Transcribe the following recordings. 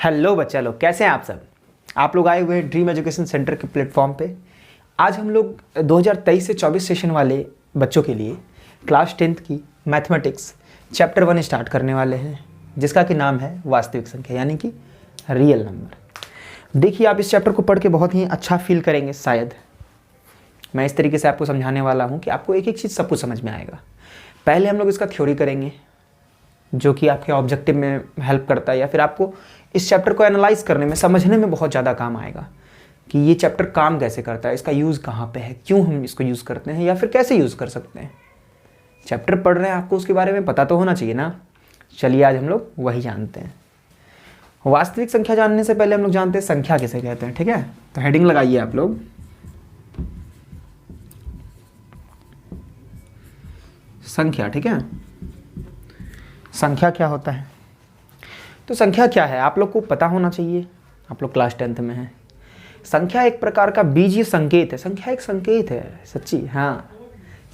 Hello बच्चा लोग, कैसे हैं आप सब। आप लोग आए हुए हैं ड्रीम एजुकेशन सेंटर के प्लेटफॉर्म पे। आज हम लोग 2023 से 24 सेशन वाले बच्चों के लिए क्लास 10th की मैथमेटिक्स चैप्टर 1 स्टार्ट करने वाले हैं, जिसका कि नाम है वास्तविक संख्या यानी कि रियल नंबर। देखिए, आप इस चैप्टर को पढ़ के बहुत ही अच्छा फील करेंगे। शायद मैं इस तरीके से आपको समझाने वाला हूँ कि आपको एक एक चीज़ सब कुछ समझ में आएगा। पहले हम लोग इसका थ्योरी करेंगे, जो कि आपके ऑब्जेक्टिव में हेल्प करता है, या फिर आपको इस चैप्टर को एनालाइज करने में, समझने में बहुत ज़्यादा काम आएगा कि ये चैप्टर काम कैसे करता है, इसका यूज़ कहाँ पे है, क्यों हम इसको यूज़ करते हैं, या फिर कैसे यूज़ कर सकते हैं। चैप्टर पढ़ रहे हैं, आपको उसके बारे में पता तो होना चाहिए ना। चलिए आज हम लोग वही जानते हैं। वास्तविक संख्या जानने से पहले हम लोग जानते हैं संख्या किसे कहते हैं। ठीक है, तो हेडिंग लगाइए आप लोग, संख्या। ठीक है, संख्या क्या होता है। तो संख्या क्या है आप लोग को पता होना चाहिए, आप लोग क्लास 10th में हैं। संख्या एक प्रकार का बीजीय संकेत है। संख्या एक संकेत है, सच्ची। हाँ,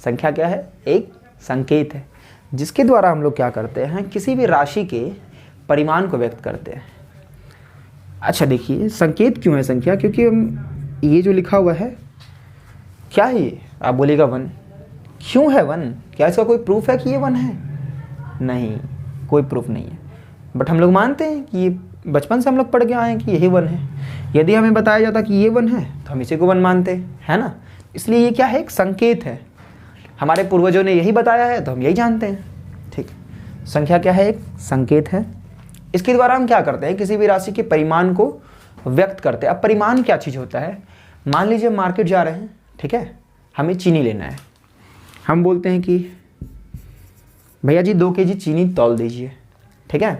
संख्या क्या है, एक संकेत है, जिसके द्वारा हम लोग क्या करते हैं, किसी भी राशि के परिमाण को व्यक्त करते हैं। अच्छा देखिए, संकेत क्यों है संख्या, क्योंकि हम ये जो लिखा हुआ है क्या है ये, आप बोलेगा 1। क्यों है 1? क्या इसका कोई प्रूफ है कि ये 1 है? नहीं, कोई प्रूफ नहीं है, बट हम लोग मानते हैं कि ये बचपन से हम लोग पढ़ के आए हैं कि यही 1 है। यदि हमें बताया जाता कि ये 1 है तो हम इसी को 1 मानते हैं, है ना। इसलिए ये क्या है, एक संकेत है। हमारे पूर्वजों ने यही बताया है तो हम यही जानते हैं। ठीक, संख्या क्या है, एक संकेत है। इसके द्वारा हम क्या करते हैं, किसी भी राशि के परिमाण को व्यक्त करते हैं। अब परिमाण क्या चीज़ होता है, मान लीजिए मार्केट जा रहे हैं, ठीक है, हमें चीनी लेना है। हम बोलते हैं कि भैया जी 2 kg चीनी तौल दीजिए। ठीक है,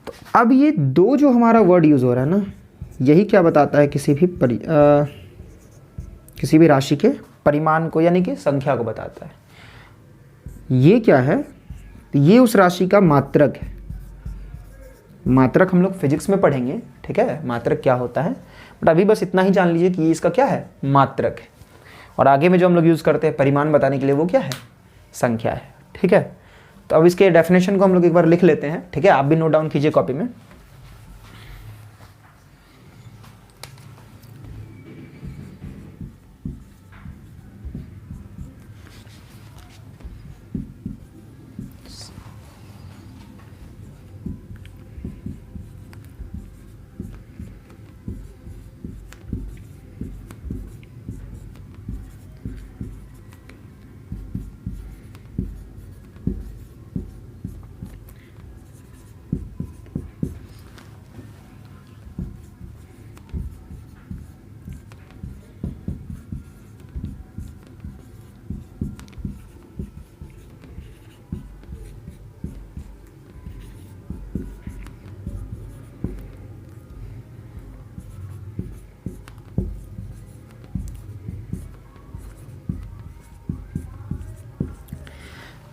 तो अब ये दो जो हमारा वर्ड यूज़ हो रहा है ना, यही क्या बताता है, किसी भी राशि के परिमाण को यानी कि संख्या को बताता है। ये क्या है, ये उस राशि का मात्रक है। मात्रक हम लोग फिजिक्स में पढ़ेंगे, ठीक है, मात्रक क्या होता है, बट अभी बस इतना ही जान लीजिए कि ये इसका क्या है, मात्रक है। और आगे में जो हम लोग यूज़ करते हैं परिमाण बताने के लिए, वो क्या है, संख्या है। ठीक है, तो अब इसके डेफिनेशन को हम लोग एक बार लिख लेते हैं। ठीक है, आप भी नोट डाउन कीजिए कॉपी में।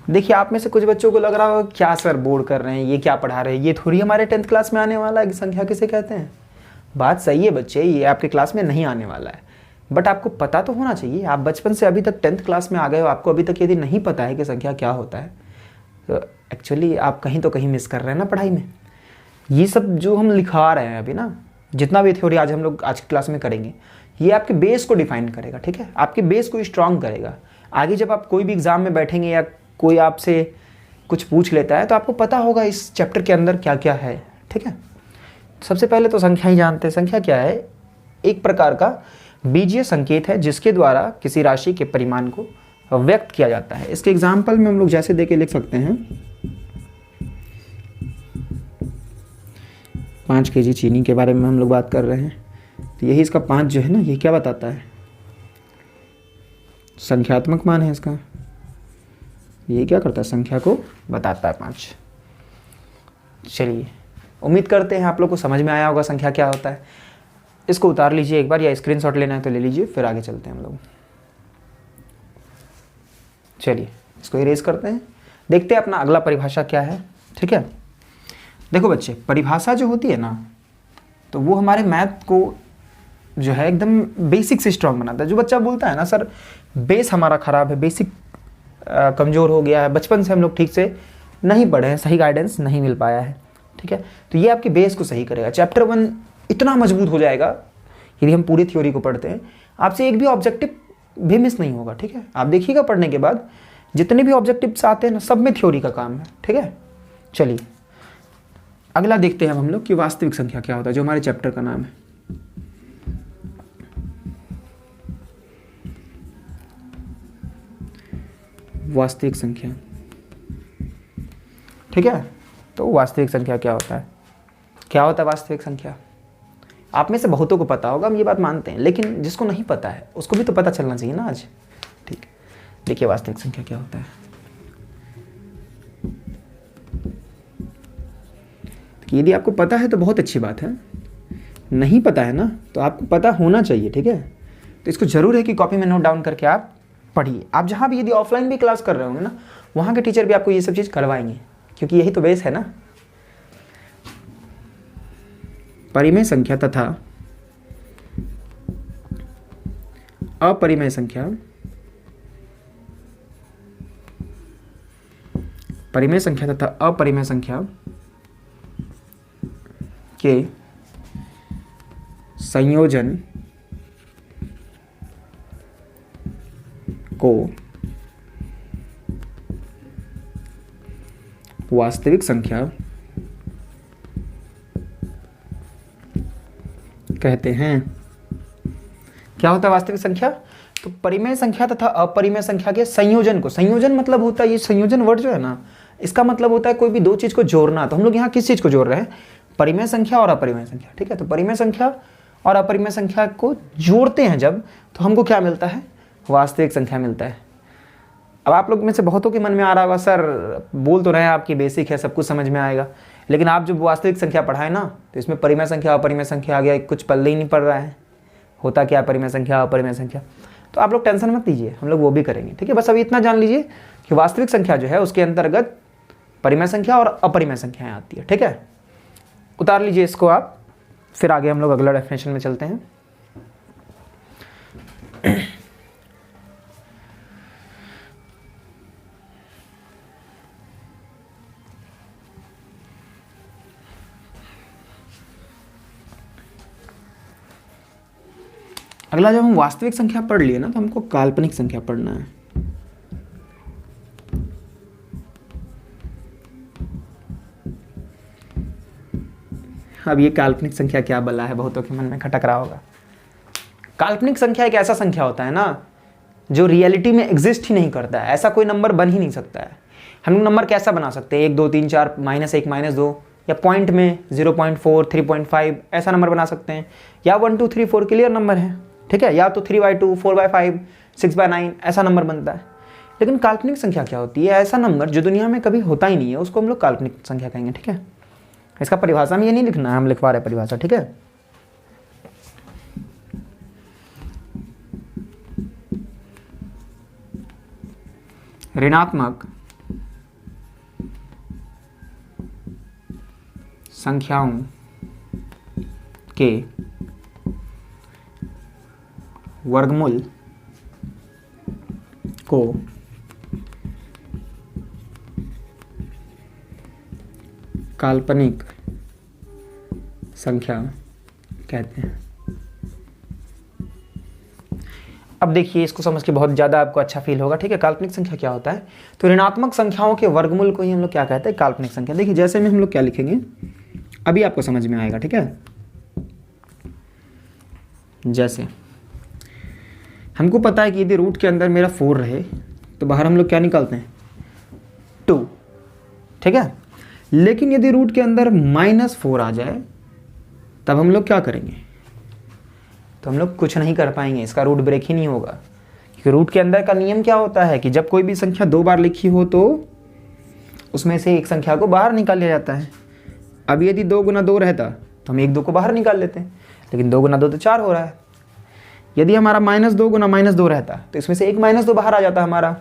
देखिए, आप में से कुछ बच्चों को लग रहा होगा क्या सर बोर्ड कर रहे हैं, ये क्या पढ़ा रहे हैं, ये थोड़ी हमारे 10th क्लास में आने वाला है कि संख्या किसे कहते हैं। बात सही है बच्चे, ये आपके क्लास में नहीं आने वाला है, बट आपको पता तो होना चाहिए। आप बचपन से अभी तक 10th क्लास में आ गए हो, आपको अभी तक यदि नहीं पता है कि संख्या क्या होता है, तो एक्चुअली आप कहीं तो कहीं मिस कर रहे हैं ना पढ़ाई में। ये सब जो हम लिखा रहे हैं अभी ना, जितना भी थ्योरी आज हम लोग आज की क्लास में करेंगे, ये आपके बेस को डिफाइन करेगा। ठीक है, आपके बेस को स्ट्रांग करेगा। आगे जब आप कोई भी एग्जाम में बैठेंगे या कोई आपसे कुछ पूछ लेता है, तो आपको पता होगा इस चैप्टर के अंदर क्या क्या है। ठीक है, सबसे पहले तो संख्या ही जानते हैं। संख्या क्या है, एक प्रकार का बीजीय संकेत है, जिसके द्वारा किसी राशि के परिमाण को व्यक्त किया जाता है। इसके एग्जाम्पल में हम लोग जैसे देके लिख सकते हैं, 5 kg चीनी के बारे में हम लोग बात कर रहे हैं, तो यही इसका 5 जो है ना, ये क्या बताता है, संख्यात्मक मान है इसका। ये क्या करता है, संख्या को बताता है 5। चलिए, उम्मीद करते हैं आप लोग को समझ में आया होगा संख्या क्या होता है। इसको उतार लीजिए एक बार, या स्क्रीनशॉट लेना है तो ले लीजिए, फिर आगे चलते हैं हम लोग। चलिए, इसको इरेज करते हैं, देखते हैं अपना अगला परिभाषा क्या है। ठीक है, देखो बच्चे, परिभाषा जो होती है ना, तो वो हमारे मैथ को जो है एकदम बेसिक से स्ट्रांग बनाता है। जो बच्चा बोलता है ना सर बेस हमारा ख़राब है, बेसिक कमज़ोर हो गया है, बचपन से हम लोग ठीक से नहीं पढ़े हैं, सही गाइडेंस नहीं मिल पाया है, ठीक है। तो ये आपके बेस को सही करेगा। चैप्टर 1 इतना मजबूत हो जाएगा यदि हम पूरी थ्योरी को पढ़ते हैं, आपसे एक भी ऑब्जेक्टिव भी मिस नहीं होगा, ठीक है। आप देखिएगा पढ़ने के बाद जितने भी ऑब्जेक्टिव्स आते हैं ना, सब में थ्योरी का काम है, ठीक है। चलिए अगला देखते हैं हम लोग कि वास्तविक संख्या क्या होता है, जो हमारे चैप्टर का नाम है। वास्तविक संख्या, ठीक है। तो वास्तविक संख्या क्या होता है, क्या होता है वास्तविक संख्या? आप में से बहुतों को पता होगा, हम ये बात मानते हैं, लेकिन जिसको नहीं पता है उसको भी तो पता चलना चाहिए ना आज, ठीक है। देखिए वास्तविक संख्या क्या होता है। यदि आपको पता है तो बहुत अच्छी बात है, नहीं पता है ना तो आपको पता होना चाहिए, ठीक है। तो इसको जरूर है कि कॉपी में नोट डाउन करके आप पढ़िए। आप जहाँ भी यदि ऑफलाइन भी क्लास कर रहे होंगे ना, वहाँ के टीचर भी आपको ये सब चीज़ करवाएंगे, क्योंकि यही तो बेस है ना। परिमेय संख्या तथा अपरिमेय संख्या, परिमेय संख्या तथा अपरिमेय संख्या के संयोजन को वास्तविक संख्या कहते हैं। क्या होता है वास्तविक संख्या? तो परिमेय संख्या तथा अपरिमेय संख्या के संयोजन को, संयोजन मतलब होता है, ये संयोजन वर्ड जो है ना, इसका मतलब होता है कोई भी दो चीज को जोड़ना। तो हम लोग यहाँ किस चीज को जोड़ रहे हैं? परिमेय संख्या और अपरिमेय संख्या, ठीक है। तो परिमेय संख्या और अपरिमेय संख्या को जोड़ते हैं जब, तो हमको क्या मिलता है? वास्तविक संख्या मिलता है। अब आप लोग में से बहुतों के मन में आ रहा होगा, सर बोल तो रहे हैं आपकी बेसिक है, सब कुछ समझ में आएगा, लेकिन आप जब वास्तविक संख्या पढ़ाए ना, तो इसमें परिमेय संख्या अपरिमेय संख्या आ गया, कुछ पल्ले ही नहीं पड़ रहा है, होता क्या परिमेय संख्या अपरिमेय संख्या। तो आप लोग टेंशन मत लीजिए, हम लोग वो भी करेंगे, ठीक है। बस अभी इतना जान लीजिए कि वास्तविक संख्या जो है उसके अंतर्गत परिमेय संख्या और अपरिमेय संख्याएं आती है, ठीक है। उतार लीजिए इसको आप, फिर आगे हम लोग अगला डेफिनेशन में चलते हैं। अगला जब हम वास्तविक संख्या पढ़ लिए ना, तो हमको काल्पनिक संख्या पढ़ना है। अब ये काल्पनिक संख्या क्या बला है, बहुतों के मन में खटक रहा होगा। काल्पनिक संख्या एक ऐसा संख्या होता है ना जो रियलिटी में एग्जिस्ट ही नहीं करता है, ऐसा कोई नंबर बन ही नहीं सकता है। हम लोग नंबर कैसा बना सकते हैं? 1 2 3 4 -1 -2, या पॉइंट में 0.4 3.5 ऐसा नंबर बना सकते हैं, या 1 2 3 4 क्लियर नंबर है, ठीक है, या तो 3/2 4/5 6/9 ऐसा नंबर बनता है। लेकिन काल्पनिक संख्या क्या होती है? ऐसा नंबर जो दुनिया में कभी होता ही नहीं है, उसको हम लोग काल्पनिक संख्या कहेंगे, ठीक है। इसका परिभाषा में ये नहीं लिखना है, हम लिखवा रहे हैं परिभाषा, ठीक है। ऋणात्मक संख्याओं के वर्गमूल को काल्पनिक संख्या कहते हैं। अब देखिए, इसको समझ के बहुत ज़्यादा आपको अच्छा फील होगा, ठीक है। काल्पनिक संख्या क्या होता है? तो ऋणात्मक संख्याओं के वर्गमूल को ही हम लोग क्या कहते हैं? काल्पनिक संख्या। देखिए जैसे में हम लोग क्या लिखेंगे, अभी आपको समझ में आएगा, ठीक है। जैसे हमको पता है कि यदि रूट के अंदर मेरा 4 रहे तो बाहर हम लोग क्या निकालते हैं? 2, ठीक है। लेकिन यदि रूट के अंदर -4 आ जाए तब हम लोग क्या करेंगे? तो हम लोग कुछ नहीं कर पाएंगे, इसका रूट ब्रेक ही नहीं होगा। क्योंकि रूट के अंदर का नियम क्या होता है कि जब कोई भी संख्या 2 बार लिखी हो तो उसमें से एक संख्या को बाहर निकाल लिया जाता है। अब यदि 2 × 2 रहता तो हम 1 2 को बाहर निकाल लेते हैं, लेकिन 2 × 2 तो 4 हो रहा है। यदि हमारा -2 × -2 रहता तो इसमें से एक -2 बाहर आ जाता हमारा।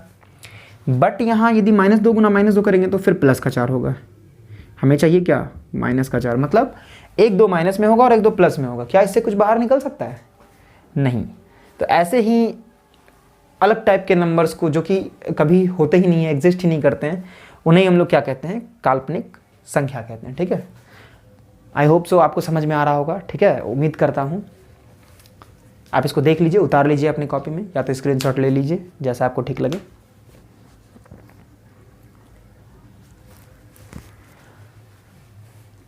बट यहाँ यदि -2 × -2 करेंगे तो फिर प्लस का 4 होगा। हमें चाहिए क्या? माइनस का 4, मतलब 1 2 माइनस में होगा और 1 2 प्लस में होगा। क्या इससे कुछ बाहर निकल सकता है? नहीं। तो ऐसे ही अलग टाइप के नंबर्स को जो कि कभी होते ही नहीं है, एग्जिस्ट ही नहीं करते हैं, उन्हें हम लोग क्या कहते हैं? काल्पनिक संख्या कहते हैं, ठीक है। आई होप सो आपको समझ में आ रहा होगा, ठीक है, उम्मीद करता हूँ। आप इसको देख लीजिए, उतार लीजिए अपनी कॉपी में, या तो स्क्रीनशॉट ले लीजिए, जैसा आपको ठीक लगे।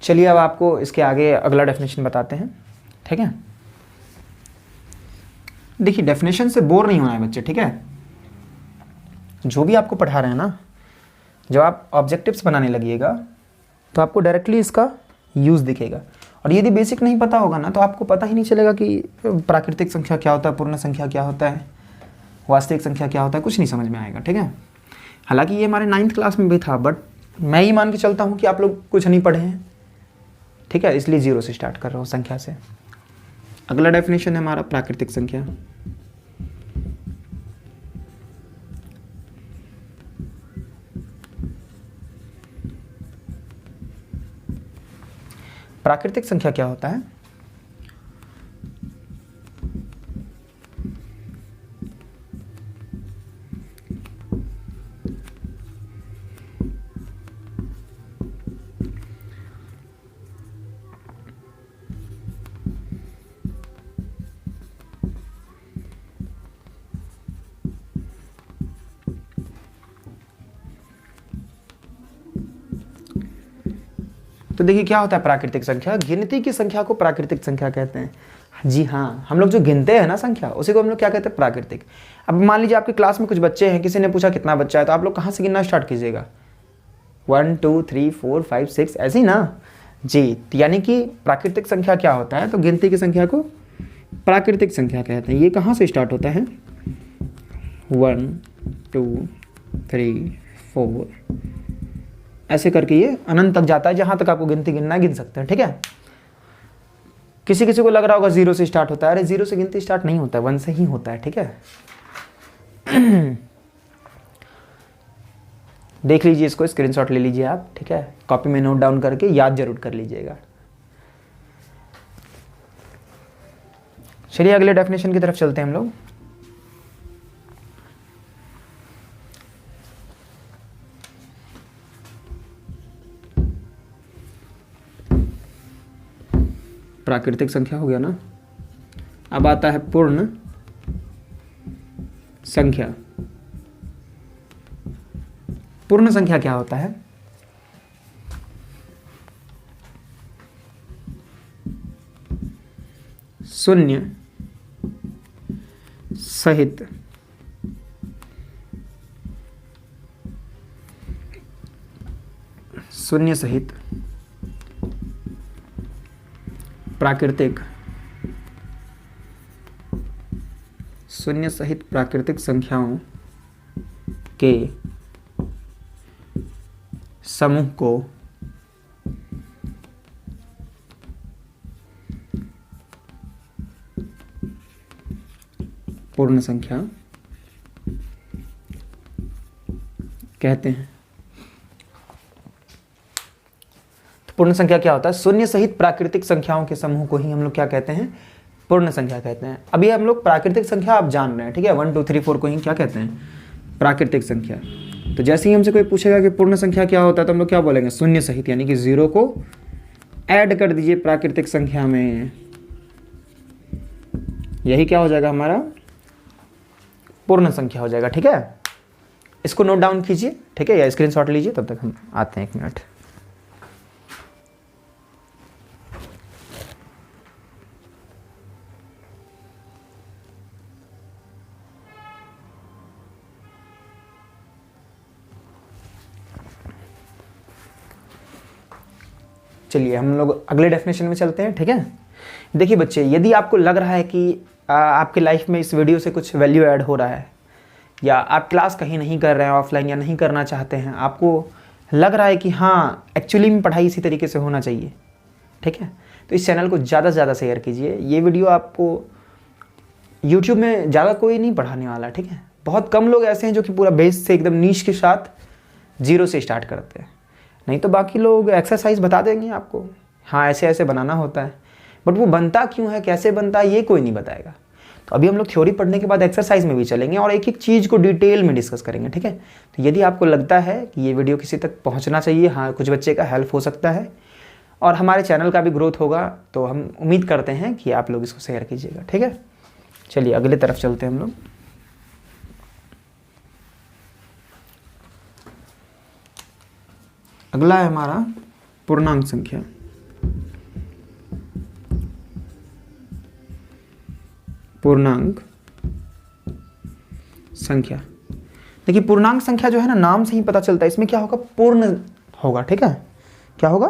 चलिए अब आपको इसके आगे अगला डेफिनेशन बताते हैं, ठीक है। देखिए डेफिनेशन से बोर नहीं होना है बच्चे, ठीक है। जो भी आपको पढ़ा रहे हैं ना, जब आप ऑब्जेक्टिव्स बनाने लगिएगा तो आपको डायरेक्टली इसका यूज़ दिखेगा। और यदि बेसिक नहीं पता होगा ना तो आपको पता ही नहीं चलेगा कि प्राकृतिक संख्या क्या होता है, पूर्ण संख्या क्या होता है, वास्तविक संख्या क्या होता है, कुछ नहीं समझ में आएगा, ठीक है। हालांकि ये हमारे 9th क्लास में भी था, बट मैं ही मान के चलता हूँ कि आप लोग कुछ नहीं पढ़े हैं, ठीक है, इसलिए 0 से स्टार्ट कर रहा हूँ संख्या से। अगला डेफिनेशन है हमारा प्राकृतिक संख्या। प्राकृतिक संख्या क्या होता है? तो देखिए क्या होता है प्राकृतिक संख्या, गिनती की संख्या को प्राकृतिक संख्या कहते हैं। जी हाँ, हम लोग जो गिनते हैं ना संख्या, उसी को हम लोग क्या कहते हैं, प्राकृतिक। अब मान लीजिए आपकी क्लास में कुछ बच्चे हैं, किसी ने पूछा कितना बच्चा है, तो आप लोग कहाँ से गिनना स्टार्ट कीजिएगा? 1 2 3 4 5 6, ऐसे ही ना जी। यानी कि प्राकृतिक संख्या क्या होता है, तो गिनती की संख्या को प्राकृतिक संख्या कहते हैं। ये कहाँ से स्टार्ट होता है? 1 2 3 4, ऐसे करके ये अनंत तक जाता है, जहां तक आपको गिनती गिनना गिन सकते हैं, ठीक है। किसी किसी को लग रहा होगा 0 से स्टार्ट होता है, अरे 0 से गिनती स्टार्ट नहीं होता है, 1 से ही होता है, ठीक है। देख लीजिए इसको, स्क्रीनशॉट ले लीजिए आप, ठीक है, कॉपी में नोट डाउन करके याद जरूर कर लीजिएगा। चलिए अगले डेफिनेशन की तरफ चलते हैं हम लोग। प्राकृतिक संख्या हो गया ना, अब आता है पूर्ण संख्या। पूर्ण संख्या क्या होता है? शून्य सहित प्राकृतिक शून्य सहित प्राकृतिक संख्याओं के समूह को पूर्ण संख्या कहते हैं। पूर्ण संख्या क्या होता है? शून्य सहित प्राकृतिक संख्याओं के समूह को ही हम लोग क्या कहते हैं? पूर्ण संख्या कहते हैं। अभी हम लोग प्राकृतिक संख्या आप जान रहे हैं, ठीक है, 1 2 3 4 को ही क्या कहते हैं? प्राकृतिक संख्या। तो जैसे ही हमसे कोई पूछेगा कि पूर्ण संख्या क्या होता है, तो हम लोग क्या बोलेंगे? शून्य सहित, यानी कि 0 को ऐड कर दीजिए प्राकृतिक संख्या में, यही क्या हो जाएगा हमारा? पूर्ण संख्या हो जाएगा, ठीक है। इसको नोट डाउन कीजिए, ठीक है, या स्क्रीनशॉट लीजिए, तब तक हम आते हैं 1 मिनट। चलिए हम लोग अगले डेफिनेशन में चलते हैं, ठीक है। देखिए बच्चे, यदि आपको लग रहा है कि आपकी लाइफ में इस वीडियो से कुछ वैल्यू ऐड हो रहा है, या आप क्लास कहीं नहीं कर रहे हैं ऑफलाइन, या नहीं करना चाहते हैं, आपको लग रहा है कि हाँ एक्चुअली में पढ़ाई इसी तरीके से होना चाहिए, ठीक है, तो इस चैनल को ज़्यादा से ज़्यादा शेयर कीजिए। ये वीडियो आपको यूट्यूब में ज़्यादा कोई नहीं पढ़ाने वाला, ठीक है। बहुत कम लोग ऐसे हैं जो कि पूरा बेस से एकदम नीश के साथ 0 से स्टार्ट करते हैं, नहीं तो बाकी लोग एक्सरसाइज बता देंगे आपको, हाँ ऐसे ऐसे बनाना होता है, बट वो बनता क्यों है, कैसे बनता है, ये कोई नहीं बताएगा। तो अभी हम लोग थ्योरी पढ़ने के बाद एक्सरसाइज में भी चलेंगे और एक एक चीज़ को डिटेल में डिस्कस करेंगे, ठीक है। तो यदि आपको लगता है कि ये वीडियो किसी तक पहुंचना चाहिए, हाँ कुछ बच्चे का हेल्प हो सकता है, और हमारे चैनल का भी ग्रोथ होगा। तो हम उम्मीद करते हैं कि आप लोग इसको शेयर कीजिएगा, ठीक है। चलिए अगले तरफ चलते हैं हम लोग। अगला है हमारा पूर्णांक संख्या। पूर्णांक संख्या, देखिए पूर्णांक संख्या जो है ना, नाम से ही पता चलता है इसमें क्या होगा, पूर्ण होगा, ठीक है। क्या होगा,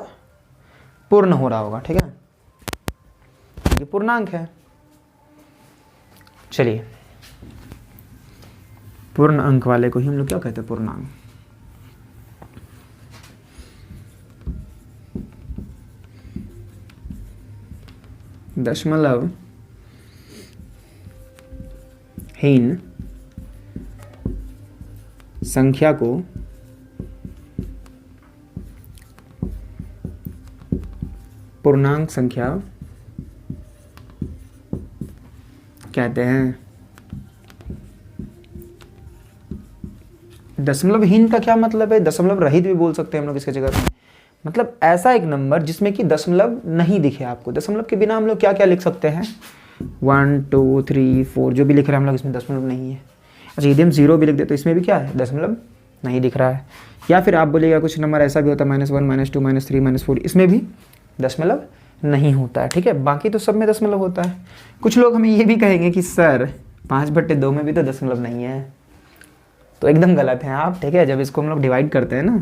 पूर्ण हो रहा होगा, ठीक है। ये पूर्णांक है। चलिए पूर्ण अंक वाले को ही हम लोग क्या कहते हैं, पूर्णांक। दशमलव हीन संख्या को पूर्णांक संख्या कहते हैं। दशमलवहीन का क्या मतलब है, दशमलव रहित भी बोल सकते हैं हम लोग इसके जगह पे। मतलब ऐसा एक नंबर जिसमें कि दशमलव नहीं दिखे आपको। दशमलव के बिना हम लोग क्या क्या लिख सकते हैं, 1 2 3 4 जो भी लिख रहे हैं हम लोग, इसमें दशमलव नहीं है। अच्छा यदि हम 0 भी लिख दे तो इसमें भी क्या है, दशमलव नहीं दिख रहा है। या फिर आप बोलिएगा कुछ नंबर ऐसा भी होता है -1 -2 -3 -4, इसमें भी दशमलव नहीं होता है, ठीक है। बाकी तो सब में दशमलव होता है। कुछ लोग हमें ये भी कहेंगे कि सर 5/2 में भी तो दशमलव नहीं है, तो एकदम गलत है आप, ठीक है। जब इसको हम लोग डिवाइड करते हैं ना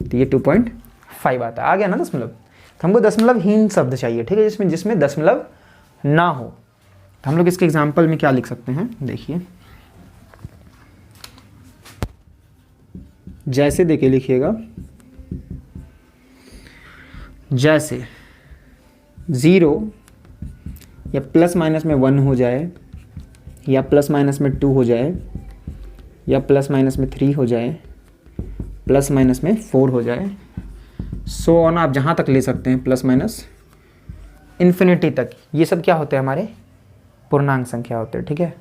तो ये 2.5 आता है, आ गया ना दशमलव। तो हमको दशमलवहीन शब्द चाहिए, ठीक है, जिसमें दशमलव ना हो। तो हम लोग इसके एग्जाम्पल में क्या लिख सकते हैं, देखिए जैसे देखिए लिखिएगा, जैसे 0 या प्लस माइनस में 1 हो जाए, या प्लस माइनस में 2 हो जाए, या प्लस माइनस में 3 हो जाए, प्लस माइनस में 4 हो जाए, सो ऑन आप जहाँ तक ले सकते हैं, प्लस माइनस इन्फिनिटी तक। ये सब क्या होते हैं, हमारे पूर्णांक संख्या होते हैं, ठीक है।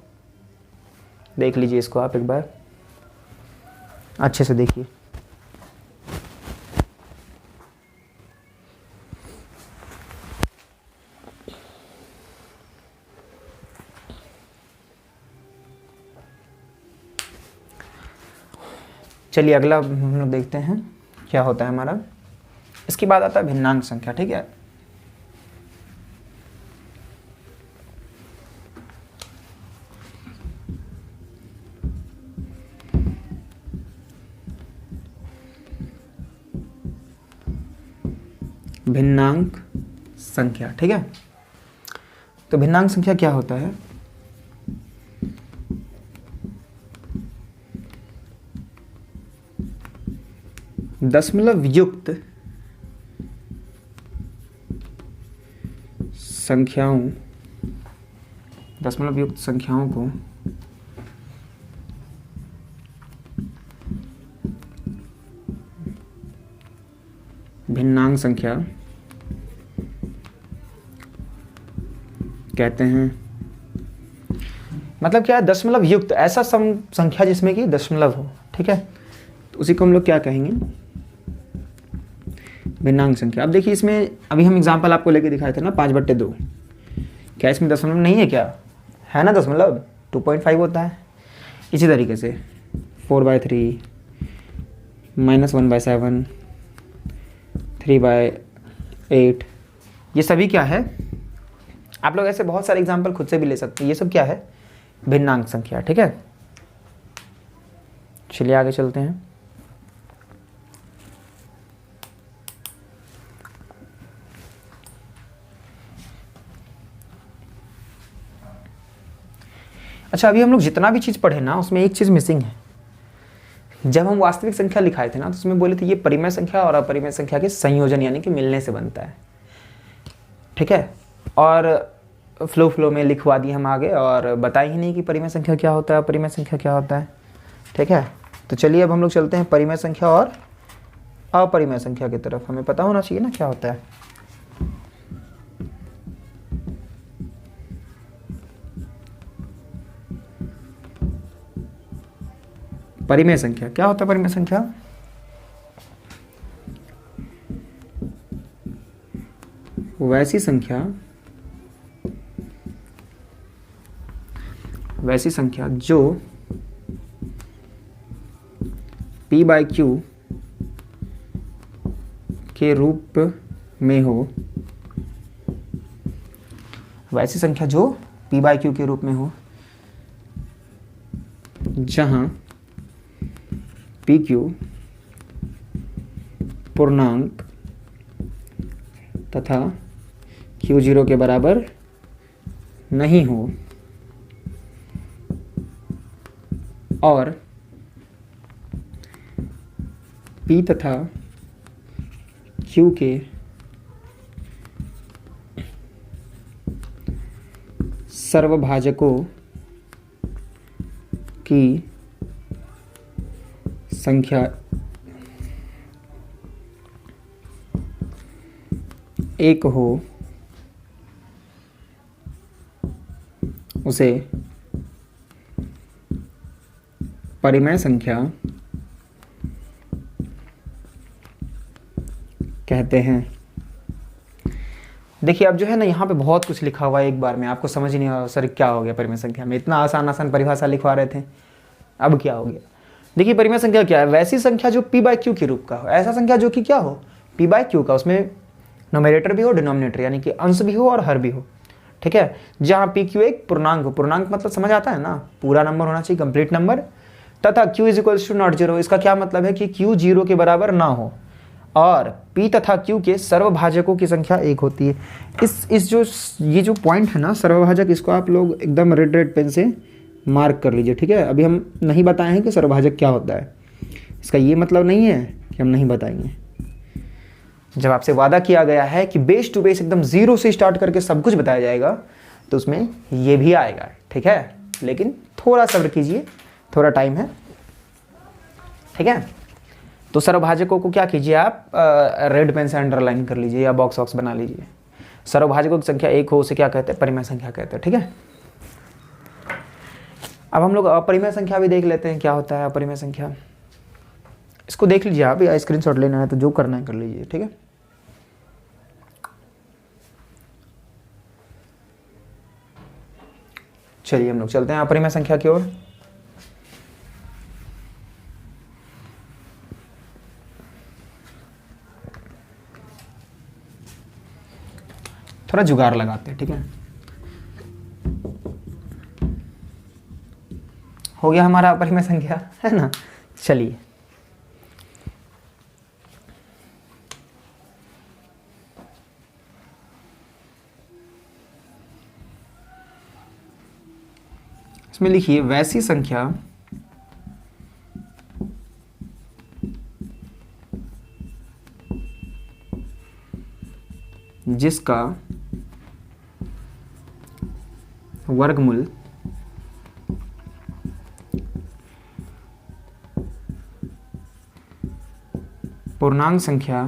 देख लीजिए इसको आप एक बार अच्छे से देखिए। चलिए अगला हम लोग देखते हैं क्या होता है हमारा। इसके बाद आता है भिन्नांक संख्या, ठीक है। भिन्नांक संख्या, ठीक है। तो भिन्नांक संख्या क्या होता है, दशमलव युक्त संख्याओं, दशमलव युक्त संख्याओं को भिन्नांक संख्या कहते हैं। मतलब क्या है, दशमलव युक्त ऐसा संख्या जिसमें कि दशमलव हो, ठीक है, तो उसी को हम लोग क्या कहेंगे, भिन्नांक संख्या। अब देखिए इसमें अभी हम एग्जांपल आपको लेके दिखाए थे ना, 5/2, क्या इसमें दशमलव नहीं है, क्या है ना दशमलव, 2.5 होता है। इसी तरीके से 4/3, -1/7, 3/8, ये सभी क्या है, आप लोग ऐसे बहुत सारे एग्जांपल खुद से भी ले सकते हैं। ये सब क्या है, भिन्नांक संख्या, ठीक है। चलिए आगे चलते हैं। अच्छा अभी हम लोग जितना भी चीज़ पढ़े ना, उसमें एक चीज़ मिसिंग है। जब हम वास्तविक संख्या लिखाए थे ना, तो उसमें बोले थे ये परिमेय संख्या और अपरिमेय संख्या के संयोजन यानी कि मिलने से बनता है, ठीक है। और फ्लो में लिखवा दिए हम आगे, और बताए ही नहीं कि परिमेय संख्या क्या होता है, अपरिमेय संख्या क्या होता है, ठीक है। तो चलिए अब हम लोग चलते हैं परिमेय संख्या और अपरिमेय संख्या की तरफ। हमें पता होना चाहिए ना क्या होता है। परिमेय संख्या क्या होता है, परिमेय संख्या वैसी संख्या जो p/q के रूप में हो, वैसी संख्या जो p/q के रूप में हो, जहां pq पूर्णांक तथा q 0 के बराबर नहीं हो और p तथा q के सर्वभाजकों की संख्या एक हो, उसे परिमेय संख्या कहते हैं। देखिए अब जो है ना, यहाँ पे बहुत कुछ लिखा हुआ है एक बार में, आपको समझ ही नहीं आ रहा सर क्या हो गया परिमेय संख्या में। इतना आसान परिभाषा लिखवा रहे थे, अब क्या हो गया। देखिए परिमेय संख्या क्या है? वैसी संख्या जो p/q के रूप का हो, ऐसा संख्या जो कि क्या हो, p/q का, उसमें नोमिनेटर भी हो, डिनोमिनेटर यानी कि अंश भी हो और हर भी हो, ठीक है। जहाँ pq एक पूर्णांक हो, पूर्णांक मतलब समझ आता है ना, पूरा नंबर होना चाहिए, कंप्लीट नंबर, तथा q = नॉट 0। इसका क्या मतलब है कि q 0 के बराबर ना हो और p तथा q के सर्वभाजकों की संख्या एक होती है। ये जो पॉइंट है ना सर्वभाजक, इसको आप लोग एकदम रेड पेन से मार्क कर लीजिए, ठीक है। अभी हम नहीं बताए हैं कि सर्वभाजक क्या होता है, इसका ये मतलब नहीं है कि हम नहीं बताएंगे। जब आपसे वादा किया गया है कि बेस टू बेस एकदम 0 से स्टार्ट करके सब कुछ बताया जाएगा, तो उसमें ये भी आएगा, ठीक है। लेकिन थोड़ा सब्र कीजिए, थोड़ा टाइम है, ठीक है। तो सर्वभाजकों को क्या कीजिए आप, रेड पेन से अंडरलाइन कर लीजिए या बॉक्स बना लीजिए। सर्वभाजकों की संख्या एक हो, उसे क्या कहते हैं, परिमेय संख्या कहते हैं, ठीक है। अब हम लोग अपरिमेय संख्या भी देख लेते हैं, क्या होता है अपरिमेय संख्या। इसको देख लीजिए आप, या स्क्रीनशॉट लेना है तो जो करना है कर लीजिए, ठीक है। चलिए हम लोग चलते हैं अपरिमेय संख्या की ओर। थोड़ा जुगाड़ लगाते हैं, ठीक है। हो गया हमारा अपरिमेय संख्या, है ना। चलिए इसमें लिखिए वैसी संख्या जिसका वर्गमूल पूर्णांक संख्या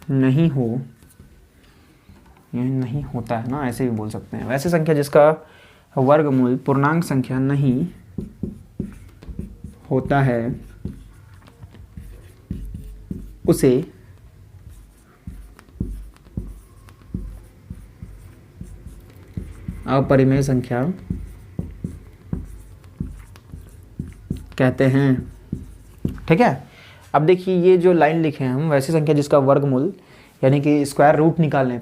नहीं हो, यह नहीं होता है ना, ऐसे भी बोल सकते हैं। वैसी संख्या जिसका वर्गमूल पूर्णांक संख्या नहीं होता है, उसे अपरिमेय संख्या कहते हैं, ठीक है। अब देखिए ये जो लाइन लिखे हैं हम, वैसी संख्या जिसका वर्गमूल यानी कि स्क्वायर रूट निकालने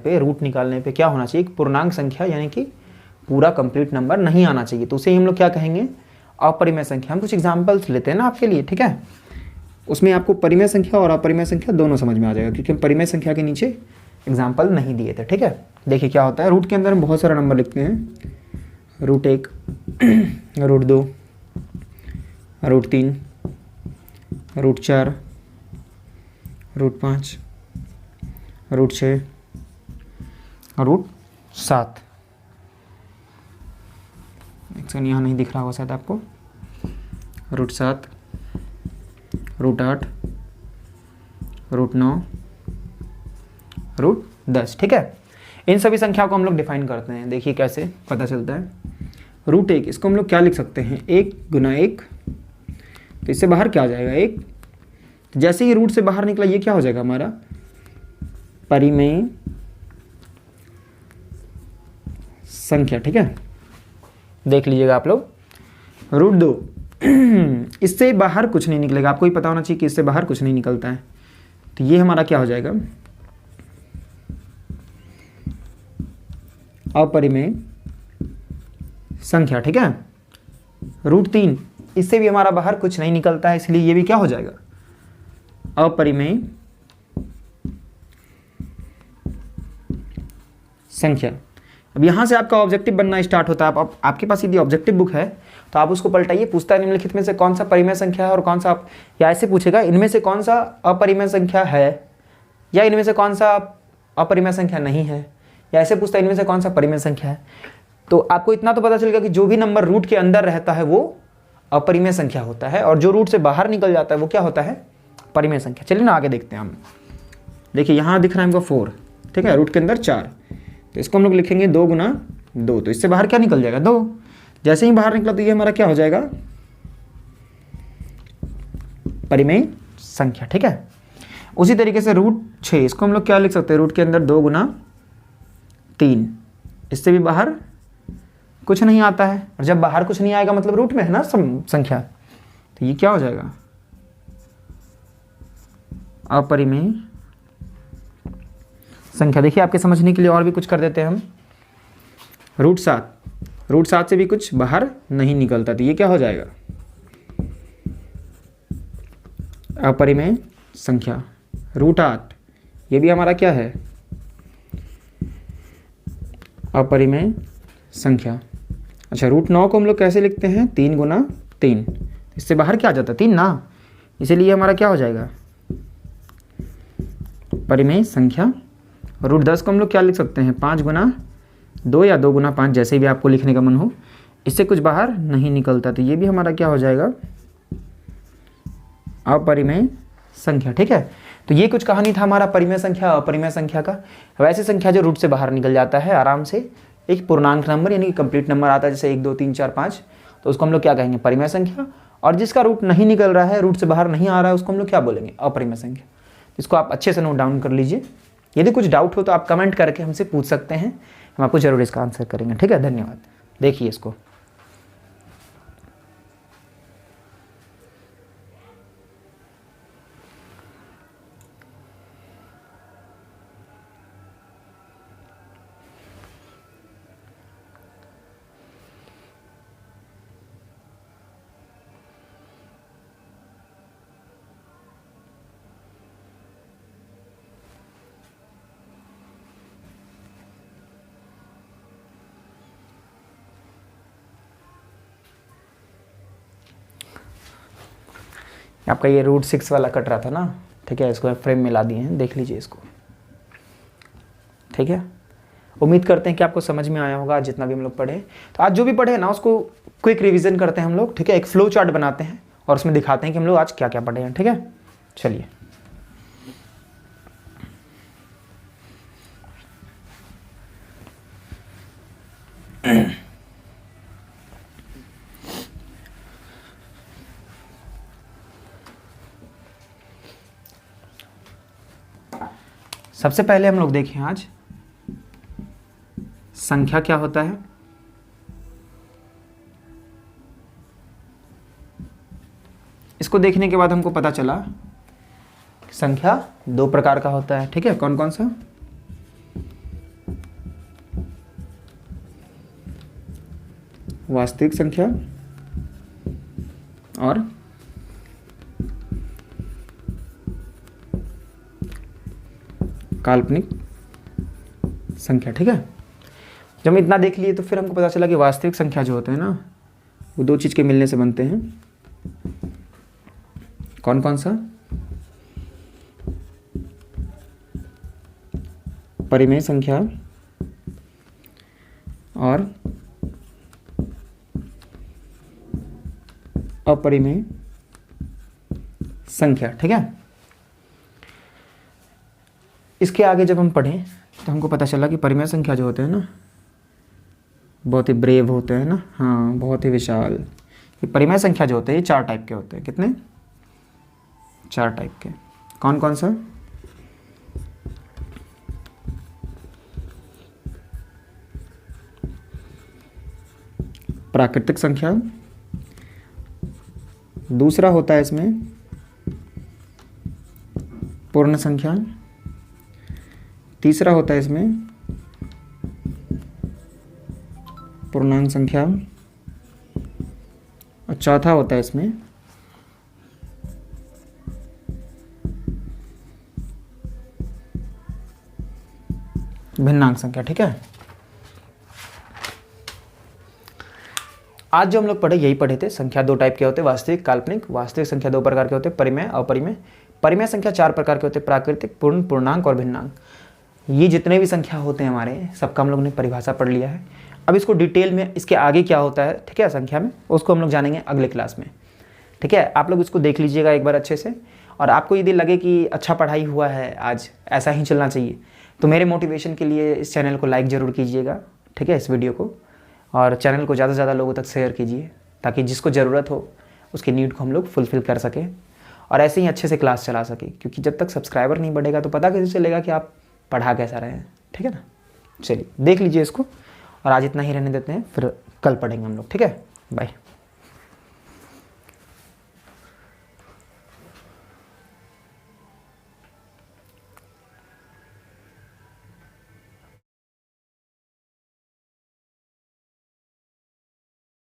पे क्या होना चाहिए, एक पूर्णांक संख्या यानी कि पूरा कंप्लीट नंबर नहीं आना चाहिए, तो उसे हम लोग क्या कहेंगे, अपरिमेय संख्या। हम कुछ एग्जांपल्स लेते हैं ना आपके लिए, ठीक है। उसमें आपको परिमेय संख्या और अपरिमेय संख्या दोनों समझ में आ जाएगा, क्योंकि हम परिमेय संख्या के नीचे एग्जाम्पल नहीं दिए थे, ठीक है। देखिए क्या होता है, रूट के अंदर हम बहुत सारा नंबर लिखते हैं, √1, √2, √3, √4, √5, √6 और √7। एक सेकंड, यहाँ नहीं दिख रहा होगा शायद आपको, √7, √8, √9, √10, ठीक है। इन सभी संख्याओं को हम लोग डिफाइन करते हैं। देखिए कैसे पता चलता है। √1 इसको हम लोग क्या लिख सकते हैं, 1 × 1, तो इससे बाहर क्या आ जाएगा, 1। तो जैसे ही रूट से बाहर निकला ये क्या हो जाएगा हमारा परिमेय संख्या, ठीक है। देख लीजिएगा आप लोग, √2 इससे बाहर कुछ नहीं निकलेगा, आपको ही पता होना चाहिए कि इससे बाहर कुछ नहीं निकलता है। तो ये हमारा क्या हो जाएगा, अपरिमेय संख्या, ठीक है। √3 इससे भी हमारा बाहर कुछ नहीं निकलता है, इसलिए ये भी क्या हो जाएगा, अपरिमेय संख्या। अब यहाँ से आपका ऑब्जेक्टिव बनना स्टार्ट होता है। अब आपके पास यदि ऑब्जेक्टिव बुक है तो आप उसको पलटाइए, पूछता है निम्नलिखित में से कौन सा परिमेय संख्या है और कौन सा, या ऐसे पूछेगा इनमें से कौन सा अपरिमेय संख्या है, या इनमें से कौन सा अपरिमेय संख्या नहीं है, या ऐसे पूछता है इनमें से कौन सा परिमेय संख्या है। तो आपको इतना तो पता चलेगा कि जो भी नंबर रूट के अंदर रहता है वो अपरिमेय संख्या होता है, और जो रूट से बाहर निकल जाता है वो क्या होता है, परिमेय संख्या। चलिए ना आगे देखते हैं हम। देखिए यहाँ दिख रहा है हमको 4, ठीक है, रूट के अंदर 4, तो इसको हम लोग लिखेंगे 2 × 2, तो इससे बाहर क्या निकल जाएगा, 2। जैसे ही बाहर निकला तो ये हमारा क्या हो जाएगा, परिमेय संख्या, ठीक है। उसी तरीके से √6 इसको हम लोग क्या लिख सकते हैं, रूट के अंदर 2 × 3, इससे भी बाहर कुछ नहीं आता है, और जब बाहर कुछ नहीं आएगा मतलब रूट में है ना संख्या, तो ये क्या हो जाएगा, अपरिमेय संख्या। देखिए आपके समझने के लिए और भी कुछ कर देते हैं हम, √7 से भी कुछ बाहर नहीं निकलता, तो ये क्या हो जाएगा, अपरिमेय संख्या। √8 ये भी हमारा क्या है, अपरिमेय संख्या। अच्छा, √9 को हम लोग कैसे लिखते हैं, 3 × 3, इससे बाहर क्या आ जाता है, 3 ना, इसीलिए हमारा क्या हो जाएगा, परिमेय संख्या। √10 को हम लोग क्या लिख सकते हैं, 5 × 2 या 2 × 5, जैसे भी आपको लिखने का मन हो, इससे कुछ बाहर नहीं निकलता, तो ये भी हमारा क्या हो जाएगा, अपरिमेय संख्या, ठीक है। तो ये कुछ कहानी था हमारा परिमेय संख्या अपरिमेय संख्या का। वैसे संख्या जो रूट से बाहर निकल जाता है आराम से, एक पूर्णांक नंबर यानी कि कंप्लीट नंबर आता है, जैसे 1 2 3 4 5, तो उसको हम लोग क्या कहेंगे, परिमेय संख्या। और जिसका रूट नहीं निकल रहा है, रूट से बाहर नहीं आ रहा है, उसको हम लोग क्या बोलेंगे, अपरिमेय संख्या। इसको आप अच्छे से नोट डाउन कर लीजिए। यदि कुछ डाउट हो तो आप कमेंट करके हमसे पूछ सकते हैं, हम आपको जरूर इसका आंसर करेंगे, ठीक है। धन्यवाद। देखिए इसको, आपका ये √6 वाला कट रहा था ना, ठीक है, इसको फ्रेम में ला दिए हैं, देख लीजिए इसको, ठीक है। उम्मीद करते हैं कि आपको समझ में आया होगा आज जितना भी हम लोग पढ़े। तो आज जो भी पढ़े ना उसको क्विक रिवीजन करते हैं हम लोग, ठीक है। एक फ्लो चार्ट बनाते हैं और उसमें दिखाते हैं कि हम लोग आज क्या क्या पढ़े हैं, ठीक है। चलिए, सबसे पहले हम लोग देखें आज संख्या क्या होता है। इसको देखने के बाद हमको पता चला संख्या 2 प्रकार का होता है, ठीक है। कौन कौन सा, वास्तविक संख्या और काल्पनिक संख्या, ठीक है। जब हम इतना देख लिए तो फिर हमको पता चला कि वास्तविक संख्या जो होते हैं ना, वो 2 चीज़ के मिलने से बनते हैं। कौन कौन सा, परिमेय संख्या और अपरिमेय संख्या, ठीक है। इसके आगे जब हम पढ़ें तो हमको पता चला कि परिमेय संख्या जो होते हैं ना, बहुत ही ब्रेव होते हैं ना, हाँ, बहुत ही विशाल। ये परिमेय संख्या जो होते हैं ये 4 टाइप के होते हैं। कितने, 4 टाइप के। कौन कौन सा, प्राकृतिक संख्या, दूसरा होता है इसमें पूर्ण संख्या, तीसरा होता है इसमें पूर्णांक संख्या, और चौथा होता है इसमें भिन्नांक संख्या। ठीक है, आज जो हम लोग पढ़े यही पढ़े थे। संख्या दो टाइप के होते हैं, वास्तविक, काल्पनिक। वास्तविक संख्या दो प्रकार के होते हैं, परिमेय, अपरिमेय। परिमेय संख्या चार प्रकार के होते हैं, प्राकृतिक, पूर्ण, पूर्णांक और भिन्नांक। ये जितने भी संख्या होते हैं हमारे, सबका हम लोग ने परिभाषा पढ़ लिया है। अब इसको डिटेल में इसके आगे क्या होता है, ठीक है, संख्या में, उसको हम लोग जानेंगे अगले क्लास में। ठीक है, आप लोग इसको देख लीजिएगा एक बार अच्छे से, और आपको यदि लगे कि अच्छा पढ़ाई हुआ है आज, ऐसा ही चलना चाहिए, तो मेरे मोटिवेशन के लिए इस चैनल को लाइक ज़रूर कीजिएगा। ठीक है, इस वीडियो को, और चैनल को ज़्यादा से ज़्यादा लोगों तक शेयर कीजिए, ताकि जिसको ज़रूरत हो उसकी नीड को हम लोग फुलफ़िल कर सकें और ऐसे ही अच्छे से क्लास चला सकें। क्योंकि जब तक सब्सक्राइबर नहीं बढ़ेगा तो पता कैसे चलेगा कि आप पढ़ा कैसा रहे हैं। ठीक है ना, चलिए देख लीजिए इसको, और आज इतना ही रहने देते हैं, फिर कल पढ़ेंगे हम लोग। ठीक है, बाय।